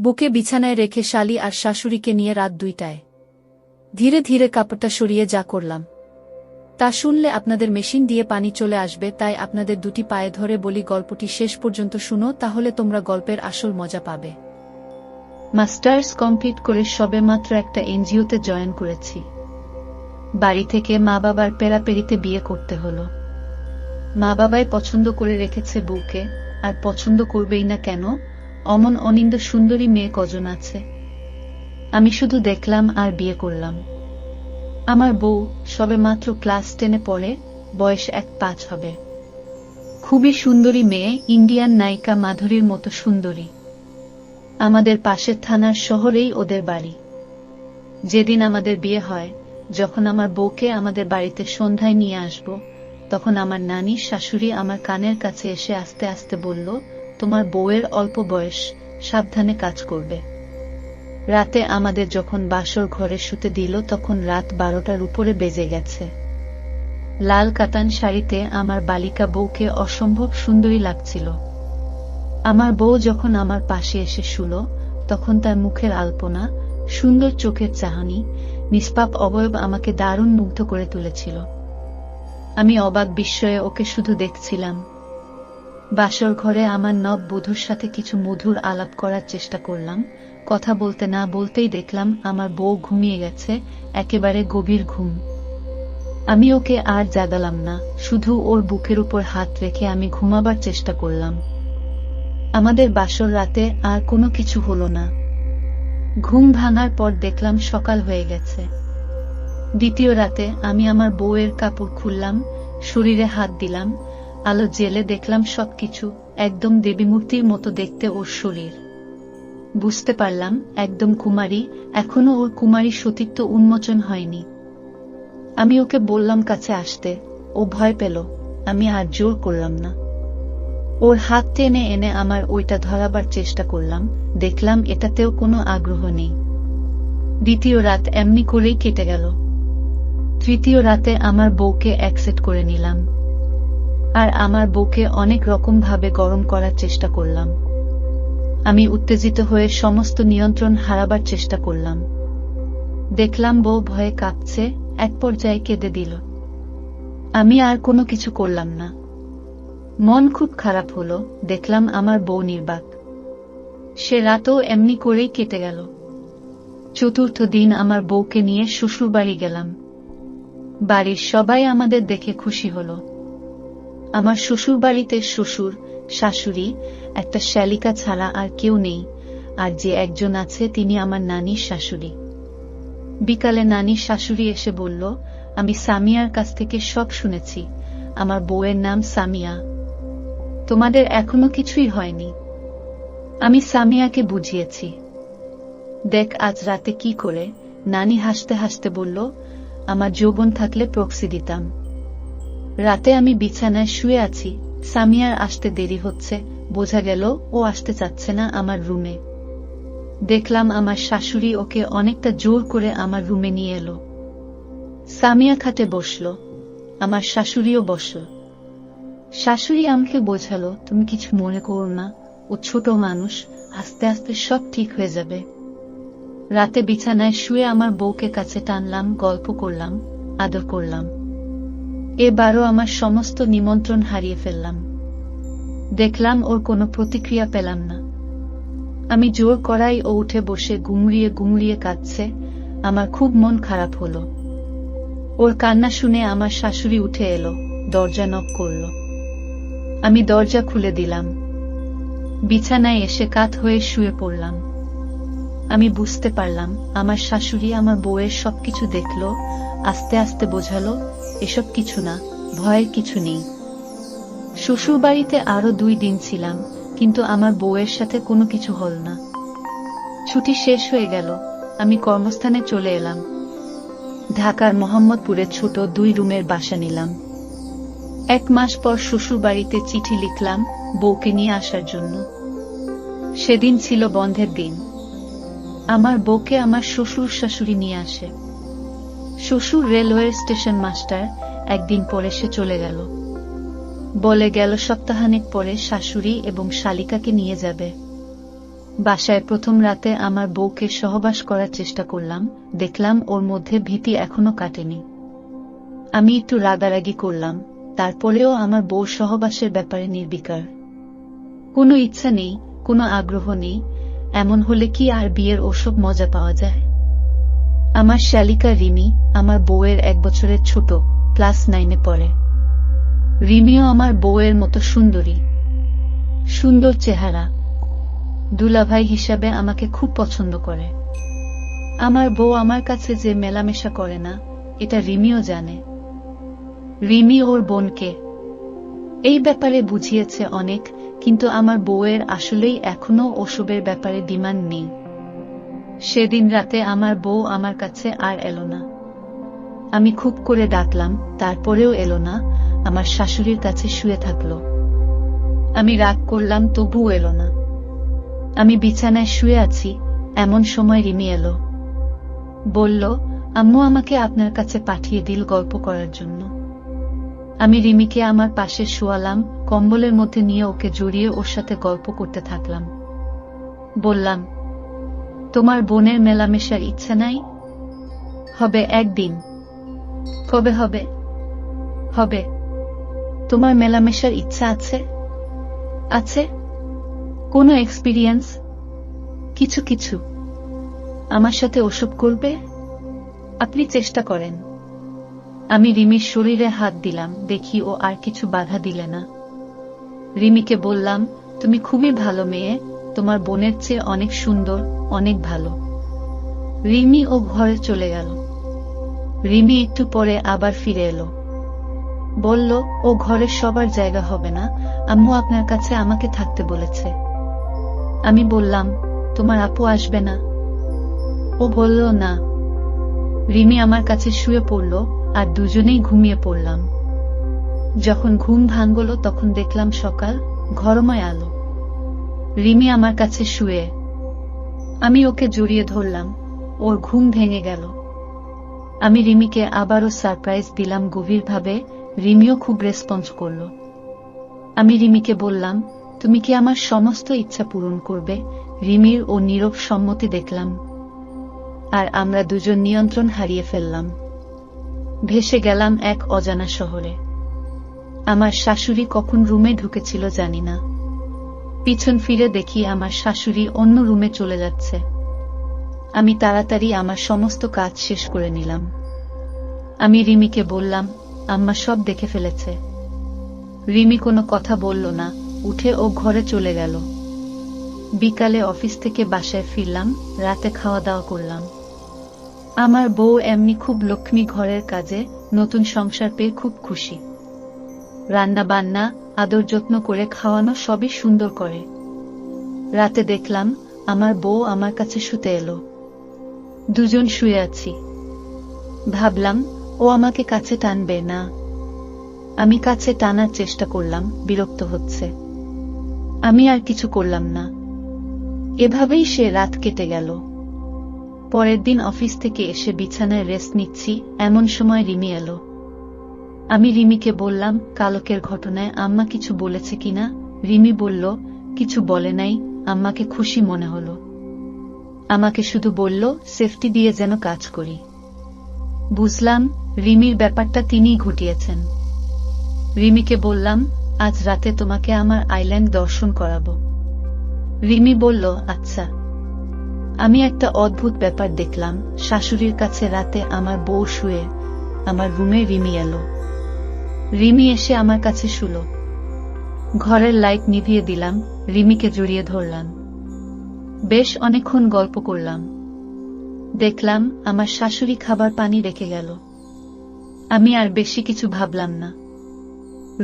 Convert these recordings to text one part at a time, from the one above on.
বুকে বিছানায় রেখে শালি আর শাশুড়িকে নিয়ে রাত 2টায় ধীরে ধীরে কাপড়টা সরিয়ে যা করলাম তা শুনলে আপনাদের মেশিন দিয়ে পানি চলে আসবে, তাই আপনাদের দুটি পায়ে ধরে বলি গল্পটি শেষ পর্যন্ত শুনো, তাহলে তোমরা গল্পের আসল মজা পাবে। মাস্টার্স কমপ্লিট করে সবেমাত্র একটা এনজিওতে জয়েন করেছি। বাড়ি থেকে মা বাবার পেরাপেরিতে বিয়ে করতে হলো। মা বাবাই পছন্দ করে রেখেছে বউকে, আর পছন্দ করবেই না কেন? অমন অনিন্দ সুন্দরী মেয়ে কজন আছে। আমি শুধু দেখলাম আর বিয়ে করলাম। আমার বউ সবেমাত্র ক্লাস 10-এ পড়ে, বয়স 1-5 হবে। খুবই সুন্দরী মেয়ে, ইন্ডিয়ান নায়িকা মাধুরীর মতো সুন্দরী। আমাদের পাশের থানার শহরেই ওদের বাড়ি। যেদিন আমাদের বিয়ে হয়, যখন আমার বউকে আমাদের বাড়িতে সন্ধ্যায় নিয়ে আসব, তখন আমার নানি শাশুড়ি আমার কানের কাছে এসে আস্তে আস্তে বলল, তোমার বউয়ের অল্প বয়স, সাবধানে কাজ করবে। রাতে আমাদের যখন বাসর ঘরে শুতে দিল, তখন রাত 12টার উপরে বেজে গেছে। লাল কাতান শাড়িতে আমার বালিকা বউকে অসম্ভব সুন্দরী লাগছিল। আমার বউ যখন আমার পাশে এসে শুল, তখন তার মুখের আলপনা, সুন্দর চোখের চাহনি, নিষ্পাপ অবয়ব আমাকে দারুণ মুগ্ধ করে তুলেছিল। আমি অবাক বিস্ময়ে ওকে শুধু দেখছিলাম। বাসর ঘরে আমার নব বধূর সাথে কিছু মধুর আলাপ করার চেষ্টা করলাম। কথা বলতে না বলতেই দেখলাম আমার বউ ঘুমিয়ে গেছে, একেবারে গভীর ঘুম। আমি ওকে আর জাগালাম না, শুধু ওর বুকের উপর হাত রেখে আমি ঘুমাবার চেষ্টা করলাম। আমাদের বাসর রাতে আর কোনো কিছু হলো না। ঘুম ভাঙার পর দেখলাম সকাল হয়ে গেছে। দ্বিতীয় রাতে আমি আমার বউয়ের কাপড় খুললাম, শরীরে হাত দিলাম, আলো জেলে দেখলাম সবকিছু একদম দেবীমূর্তির মতো দেখতে ওর শরীর। বুঝতে পারলাম একদম কুমারী, এখনো ওর কুমারী সতীত্ব উন্মোচন হয়নি। আমি ওকে বললাম কাছে আসতে, ও ভয় পেল। আমি আর জোর করলাম না। ওর হাত টেনে এনে আমার ওইটা ধরাবার চেষ্টা করলাম, দেখলাম এটাতেও কোনো আগ্রহ নেই। দ্বিতীয় রাত এমনি করেই কেটে গেল। তৃতীয় রাতে আমার বউকে অ্যাকসেপ্ট করে নিলাম, আর আমার বউকে অনেক রকম ভাবে গরম করার চেষ্টা করলাম। আমি উত্তেজিত হয়ে সমস্ত নিয়ন্ত্রণ হারাবার চেষ্টা করলাম। দেখলাম বউ ভয়ে কাঁপছে, এক পর্যায়ে কেঁদে দিল। আমি আর কোনো কিছু করলাম না। মন খুব খারাপ হলো, দেখলাম আমার বউ নির্বাক। সে রাতও এমনি করেই কেটে গেল। চতুর্থ দিন আমার বউকে নিয়ে শ্বশুর বাড়ি গেলাম। বাড়ির সবাই আমাদের দেখে খুশি হলো। আমার শ্বশুর বাড়িতে শ্বশুর, শাশুড়ি, একটা শ্যালিকা ছাড়া আর কেউ নেই, আর যে একজন আছে তিনি আমার নানির শাশুড়ি। বিকালে নানির শাশুড়ি এসে বলল, আমি সামিয়ার কাছ থেকে সব শুনেছি, আমার বউয়ের নাম সামিয়া। তোমাদের এখনো কিছুই হয়নি। আমি সামিয়াকে বুঝিয়েছি। দেখ আজ রাতে কি করে। নানি হাসতে হাসতে বলল, আমার যৌবন থাকলে প্রক্সি দিতাম। রাতে আমি বিছানায় শুয়ে আছি, সামিয়ার আসতে দেরি হচ্ছে, বোঝা গেল ও আসতে চাচ্ছে না আমার রুমে। দেখলাম আমার শাশুড়ি ওকে অনেকটা জোর করে আমার রুমে নিয়ে এলো। সামিয়া খাটে বসল, আমার শাশুড়িও বসল। শাশুড়ি আমাকে বোঝালো, তুমি কিছু মনে করো না, ও ছোট মানুষ, আস্তে আস্তে সব ঠিক হয়ে যাবে। রাতে বিছানায় শুয়ে আমার বউকে কাছে টানলাম, গল্প করলাম, আদর করলাম। এবারও আমার সমস্ত নিমন্ত্রণ হারিয়ে ফেললাম। দেখলাম ওর কোনো প্রতিক্রিয়া পেলাম না। আমি জোর করাই ও উঠে বসে গুমড়িয়ে গুমড়িয়ে কাঁদছে। আমার খুব মন খারাপ হলো। ওর কান্না শুনে আমার শাশুড়ি উঠে এলো, দরজা নক করল। আমি দরজা খুলে দিলাম। বিছানায় এসে কাত হয়ে শুয়ে পড়লাম। আমি বুঝতে পারলাম আমার শাশুড়ি আমার বউয়ের সবকিছু দেখল, আস্তে আস্তে বোঝালো, এসব কিছু না, ভয়ের কিছু নেই। শ্বশুর বাড়িতে আরো 2 দিন ছিলাম, কিন্তু আমার বউয়ের সাথে কোনো কিছু হল না। ছুটি শেষ হয়ে গেল, আমি কর্মস্থানে চলে এলাম। ঢাকার মোহাম্মদপুরে ছোট 2 রুমের বাসা নিলাম। 1 মাস পর শ্বশুর বাড়িতে চিঠি লিখলাম বউকে নিয়ে আসার জন্য। সেদিন ছিল বন্ধের দিন। আমার বউকে আমার শ্বশুর শাশুড়ি নিয়ে আসে। শ্বশুর রেলওয়ে স্টেশন মাস্টার, একদিন পরে সে চলে গেল। বলে গেল সপ্তাহানেক পরে শাশুড়ি এবং শালিকাকে নিয়ে যাবে। বাসায় প্রথম রাতে আমার বউকে সহবাস করার চেষ্টা করলাম, দেখলাম ওর মধ্যে ভীতি এখনো কাটেনি। আমি একটু রাগারাগি করলাম, তারপরেও আমার বউ সহবাসের ব্যাপারে নির্বিকার। কোনো ইচ্ছা নেই, কোনো আগ্রহ নেই। এমন হলে কি আর বিয়ের ওসব মজা পাওয়া যায়? আমার শ্যালিকা রিমি আমার বউয়ের 1 বছরের ছোট, ক্লাস 9-এ পড়ে। রিমিও আমার বউয়ের মতো সুন্দরী, সুন্দর চেহারা। দুলাভাই হিসাবে আমাকে খুব পছন্দ করে। আমার বউ আমার কাছে যে মেলামেশা করে না, এটা রিমিও জানে। রিমি ওর বোনকে এই ব্যাপারে বুঝিয়েছে অনেক, কিন্তু আমার বউয়ের আসলেই এখনো ওসবের ব্যাপারে ডিমান্ড নেই। সেদিন রাতে আমার বউ আমার কাছে আর এলো না। আমি খুব করে ডাকলাম, তারপরেও এলো না, আমার শাশুড়ির কাছে শুয়ে থাকলো। আমি রাগ করলাম, তবুও এলো না। আমি বিছানায় শুয়ে আছি, এমন সময় রিমি এলো। বলল, আম্মু আমাকে আপনার কাছে পাঠিয়ে দিল গল্প করার জন্য। আমি রিমিকে আমার পাশে শোয়ালাম, কম্বলের মধ্যে নিয়ে ওকে জড়িয়ে ওর সাথে গল্প করতে থাকলাম। বললাম, তোমার বোনের মেলামেশার ইচ্ছা নাই? হবে একদিন। কবে হবে? হবে। তোমার মেলামেশার ইচ্ছা আছে? আছে। কোনো এক্সপিরিয়েন্স? কিছু কিছু। আমার সাথে ওসব করবে? আপনি চেষ্টা করেন। আমি রিমির শরীরে হাত দিলাম, দেখি ও আর কিছু বাধা দিলে না। রিমিকে বললাম, তুমি খুবই ভালো মেয়ে, তোমার বোনের চেয়ে অনেক সুন্দর, অনেক ভালো। রিমি ও ঘরে চলে গেল। রিমি একটু পরে আবার ফিরে এলো। বলল, ও ঘরের সবার জায়গা হবে না, আম্মু আপনার কাছে আমাকে থাকতে বলেছে। আমি বললাম, তোমার আপু আসবে না? ও বলল না। রিমি আমার কাছে শুয়ে পড়ল, আর দুজনেই ঘুমিয়ে পড়লাম। যখন ঘুম ভাঙল তখন দেখলাম সকাল, ঘরময় আলো। রিমি আমার কাছে শুয়ে। আমি ওকে জড়িয়ে ধরলাম, ওর ঘুম ভেঙে গেল। আমি রিমিকে আবারও সারপ্রাইজ দিলাম গভীরভাবে, রিমিও খুব রেসপন্স করল। আমি রিমিকে বললাম, তুমি কি আমার সমস্ত ইচ্ছা পূরণ করবে? রিমির ও নীরব সম্মতি দেখলাম। আর আমরা দুজন নিয়ন্ত্রণ হারিয়ে ফেললাম। ভেসে গেলাম এক অজানা শহরে। আমার শাশুড়ি কখন রুমে ঢুকেছিল জানি না। পিছন ফিরে দেখি আমার শাশুড়ি অন্য রুমে চলে যাচ্ছে। আমি তাড়াতাড়ি আমার সমস্ত কাজ শেষ করে নিলাম। আমি রিমিকে বললাম, আম্মা সব দেখে ফেলেছে। রিমি কোনো কথা বলল না, উঠে ও ঘরে চলে গেল। বিকালে অফিস থেকে বাসায় ফিরলাম, রাতে খাওয়া দাওয়া করলাম। আমার বউ এমনি খুব লক্ষ্মী, ঘরের কাজে নতুন সংসার পেয়ে খুব খুশি। রান্না বান্না, আদর যত্ন করে খাওয়ানো সবই সুন্দর করে। রাতে দেখলাম আমার বউ আমার কাছে শুতে এলো। দুজন শুয়ে আছি। ভাবলাম ও আমাকে কাছে টানবে না। আমি কাছে টানার চেষ্টা করলাম, বিরক্ত হচ্ছে। আমি আর কিছু করলাম না। এভাবেই সে রাত কেটে গেল। পরের দিন অফিস থেকে এসে বিছানায় রেস্ট নিচ্ছি, এমন সময় রিমি এলো। আমি রিমিকে বললাম, কালকের ঘটনায় আম্মা কিছু বলেছে কিনা? রিমি বলল, কিছু বলে নাই, আম্মাকে খুশি মনে হলো। আমাকে শুধু বলল সেফটি দিয়ে যেন কাজ করি। বুঝলাম রিমির ব্যাপারটা তিনিই ঘটিয়েছেন। রিমিকে বললাম, আজ রাতে তোমাকে আমার আইল্যান্ড দর্শন করাবো। রিমি বলল, আচ্ছা। আমি একটা অদ্ভুত ব্যাপার দেখলাম, শাশুড়ির কাছে রাতে আমার বউ শুয়ে, আমার রুমে রিমি এলো। রিমি এসে আমার কাছে শুলো। ঘরের লাইট নিভিয়ে দিলাম, রিমিকে জড়িয়ে ধরলাম। বেশ অনেকক্ষণ গল্প করলাম। দেখলাম আমার শাশুড়ি খাবার পানি রেখে গেল। আমি আর বেশি কিছু ভাবলাম না।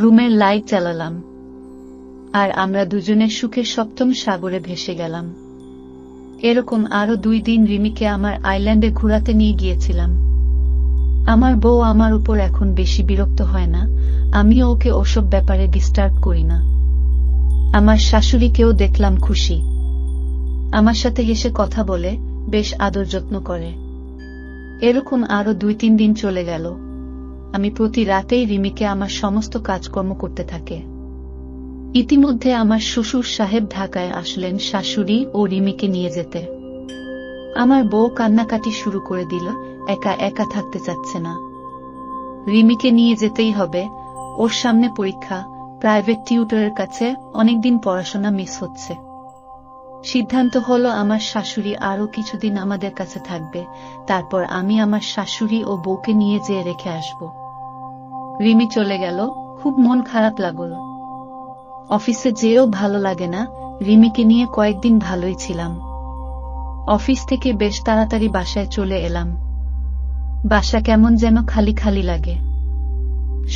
রুমের লাইট জ্বালালাম, আর আমরা দুজনে সুখের সপ্তম সাগরে ভেসে গেলাম। এরকম আরো 2 দিন রিমিকে আমার আইল্যান্ডে ঘুরাতে নিয়ে গিয়েছিলাম। আমার বউ আমার উপর এখন বেশি বিরক্ত হয় না, আমিও ওকে ওসব ব্যাপারে ডিস্টার্ব করি না। আমার শাশুড়িকেও দেখলাম খুশি। আমার সাথে হেসে কথা বলে, বেশ আদর যত্ন করে। এরকম আরো 2-3 দিন চলে গেল। আমি প্রতি রাতেই রিমিকে আমার সমস্ত কাজকর্ম করতে থাকে। ইতিমধ্যে আমার শ্বশুর সাহেব ঢাকায় আসলেন শাশুড়ি ও রিমিকে নিয়ে যেতে। আমার বউ কান্নাকাটি শুরু করে দিল, একা একা থাকতে চাচ্ছে না। রিমিকে নিয়ে যেতেই হবে, ওর সামনে পরীক্ষা, প্রাইভেট টিউটরের কাছে অনেকদিন পড়াশোনা মিস হচ্ছে। সিদ্ধান্ত হলো আমার শাশুড়ি আরো কিছুদিন আমাদের কাছে থাকবে, তারপর আমি আমার শাশুড়ি ও বউকে নিয়ে যেয়ে রেখে আসব। রিমি চলে গেল, খুব মন খারাপ লাগল। অফিসে যেও ভালো লাগে না, রিমিকে নিয়ে কয়েকদিন ভালোই ছিলাম। অফিস থেকে বেশ তাড়াতাড়ি বাসায় চলে এলাম। বাসা কেমন যেন খালি খালি লাগে।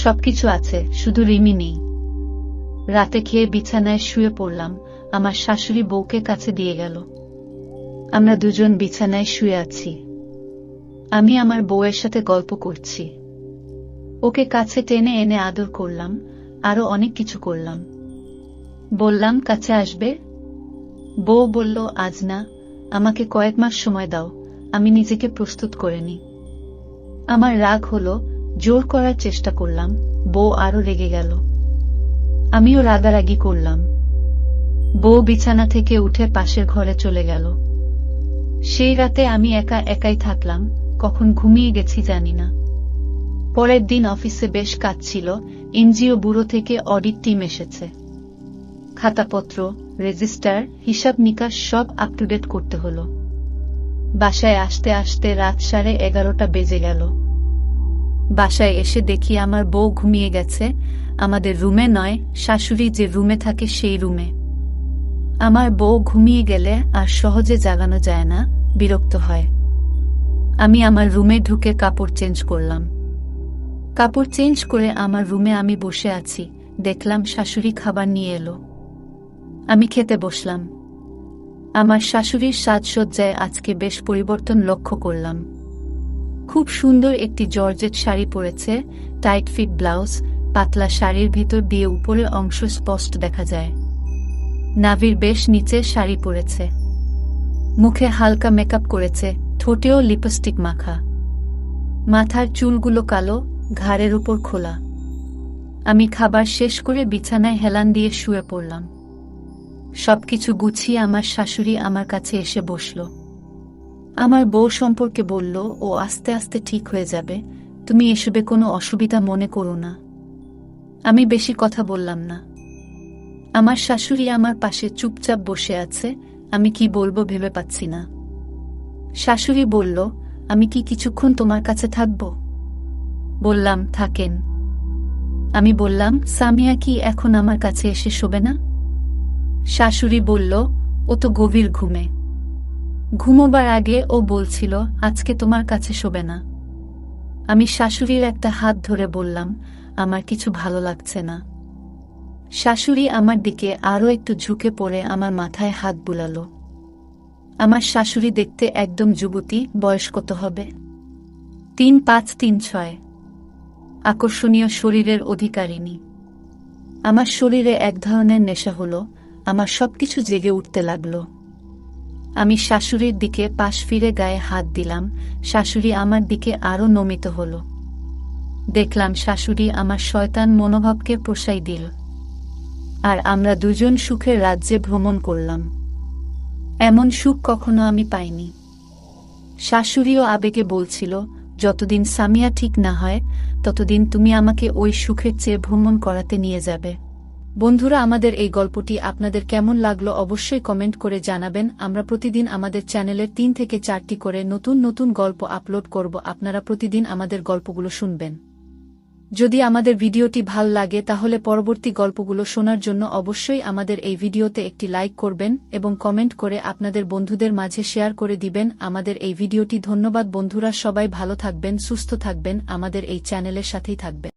সবকিছু আছে, শুধু রিমি নেই। রাতে খেয়ে বিছানায় শুয়ে পড়লাম, আমার শাশুড়ি বউকে কাছে দিয়ে গেল। আমরা দুজন বিছানায় শুয়ে আছি। আমি আমার বউয়ের সাথে গল্প করছি। ওকে কাছে টেনে এনে আদর করলাম, আরো অনেক কিছু করলাম। বললাম কাছে আসবে। বউ বলল আজ না, আমাকে কয়েক মাস সময় দাও, আমি নিজেকে প্রস্তুত করে নিই। আমার রাগ হলো, জোর করার চেষ্টা করলাম, বউ আরো রেগে গেল। আমিও রাগারাগি করলাম। বউ বিছানা থেকে উঠে পাশের ঘরে চলে গেল। সেই রাতে আমি একা একাই থাকলাম, কখন ঘুমিয়ে গেছি জানি না। পরের দিন অফিসে বেশ কাজ ছিল, এনজিও ব্যুরো থেকে অডিট টিম এসেছে। খাতাপত্র, রেজিস্টার, হিসাব নিকাশ সব আপ টু ডেট করতে হলো। বাসায় আসতে আসতে রাত 11:30 বেজে গেল। বাসায় এসে দেখি আমার বউ ঘুমিয়ে গেছে, আমাদের রুমে নয়, শাশুড়ি যে রুমে থাকে সেই রুমে। আমার বউ ঘুমিয়ে গেলে আর সহজে জাগানো যায় না, বিরক্ত হয়। আমি আমার রুমে ঢুকে কাপড় চেঞ্জ করলাম। কাপড় চেঞ্জ করে আমার রুমে আমি বসে আছি, দেখলাম শাশুড়ি খাবার নিয়ে এলো। আমি খেতে বসলাম। আমার শাশুড়ির সাজসজ্জায় আজকে বেশ পরিবর্তন লক্ষ্য করলাম। খুব সুন্দর একটি জর্জেট শাড়ি পরেছে, টাইট ফিট ব্লাউজ, পাতলা শাড়ির ভিতর দিয়ে উপরের অংশ স্পষ্ট দেখা যায়। নাভির বেশ নিচে শাড়ি পরেছে। মুখে হালকা মেকআপ করেছে, ঠোঁটেও লিপস্টিক মাখা। মাথার চুলগুলো কালো, ঘাড়ের উপর খোলা। আমি খাবার শেষ করে বিছানায় হেলান দিয়ে শুয়ে পড়লাম। সবকিছু গুছিয়ে আমার শাশুড়ি আমার কাছে এসে বসল। আমার বউ সম্পর্কে বলল, ও আস্তে আস্তে ঠিক হয়ে যাবে, তুমি এসবে কোনো অসুবিধা মনে করো না। আমি বেশি কথা বললাম না। আমার শাশুড়ি আমার পাশে চুপচাপ বসে আছে, আমি কি বলবো ভেবে পাচ্ছি না। শাশুড়ি বলল, আমি কি কিছুক্ষণ তোমার কাছে থাকব? বললাম, থাকেন। আমি বললাম, সামিয়া কি এখন আমার কাছে এসে শোবে না? শাশুড়ি বলল, ও তো গভীর ঘুমে। ঘুমোবার আগে ও বলছিল আজকে তোমার কাছে শোবে না। আমি শাশুড়ির একটা হাত ধরে বললাম, আমার কিছু ভালো লাগছে না। শাশুড়ি আমার দিকে আরো একটু ঝুঁকে পড়ে আমার মাথায় হাত বুলালো। আমার শাশুড়ি দেখতে একদম যুবতী, বয়স কত হবে? 3-5-3-6। আকর্ষণীয় শরীরের অধিকারিণী। আমার শরীরে এক ধরনের নেশা হলো, আমার সবকিছু জেগে উঠতে লাগলো। আমি শাশুড়ির দিকে পাশ ফিরে গায়ে হাত দিলাম, শাশুড়ি আমার দিকে আরো নমিত হল। দেখলাম শাশুড়ি আমার শয়তান মনোভাবকে প্রশ্রয় দিল। আর আমরা দুজন সুখের রাজ্যে ভ্রমণ করলাম। এমন সুখ কখনো আমি পাইনি। শাশুড়িও আবেগে বলছিল, যতদিন সামিয়া ঠিক না হয় ততদিন তুমি আমাকে ওই সুখের চেয়ে ভ্রমণ করাতে নিয়ে যাবে। বন্ধুরা, আমাদের এই গল্পটি আপনাদের কেমন লাগলো অবশ্যই কমেন্ট করে জানাবেন। আমরা প্রতিদিন আমাদের চ্যানেলের 3 থেকে 4টি করে নতুন নতুন গল্প আপলোড করব, আপনারা প্রতিদিন আমাদের গল্পগুলো শুনবেন। যদি আমাদের ভিডিওটি ভাল লাগে তাহলে পরবর্তী গল্পগুলো শোনার জন্য অবশ্যই আমাদের এই ভিডিওতে একটি লাইক করবেন এবং কমেন্ট করে আপনাদের বন্ধুদের মাঝে শেয়ার করে দিবেন আমাদের এই ভিডিওটি। ধন্যবাদ বন্ধুরা, সবাই ভালো থাকবেন, সুস্থ থাকবেন, আমাদের এই চ্যানেলের সাথেই থাকবেন।